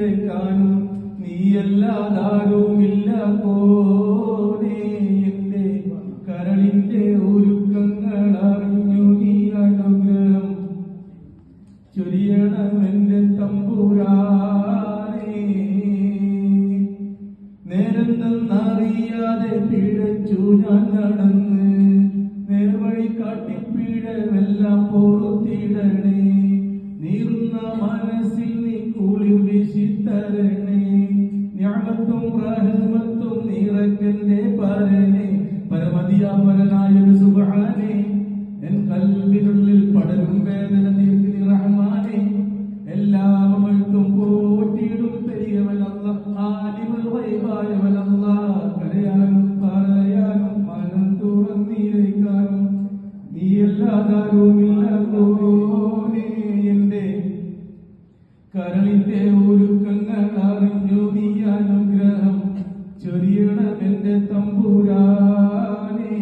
നീരേക്കാനും നീയല്ലാതാരുമില്ല പോനെ എന്റെ കരളിന്റെ ഒരുക്കങ്ങൾ അറിഞ്ഞു നീ അനുഗ്രഹം ചൊരിയണമെന്റെ തമ്പുരാനേ. നേരെന്തെന്നറിയാതെ പിഴച്ചു ഞാൻ നടന്ന് നേർവഴി കാട്ടി പിഴവെല്ലാം പൊറുത്തിടണേ. നീറുന്ന മനസ്സിൽ നീ കുളിർ വീശിത്തരണേ. നിഅമത്തും റഹ്മത്തും നിറയ്ക്കന്റെ പരനെ പരമതിയാപരനായൊരു സുബ്ഹാനേ. എൻ കൽബിനുള്ളിൽ പടരും വേദന തീർത്തി റഹ്മാനേ. എല്ലാം അമഴ്ത്തും പോറ്റിയിടും പെരിയവനല്ല ആലിമുൽ ഗൈബായവനല്ല. കരയാനും പറയാനും മനം തുറന്നിരിക്കാനും നീയല്ലാതാരുമില്ല പോനെ എന്റെ കരളിന്റെ ഒരുക്കങ്ങൾ അറിഞ്ഞു നീ അനുഗ്രഹം ചൊരിയണമെന്റെ തമ്പുരാനേ.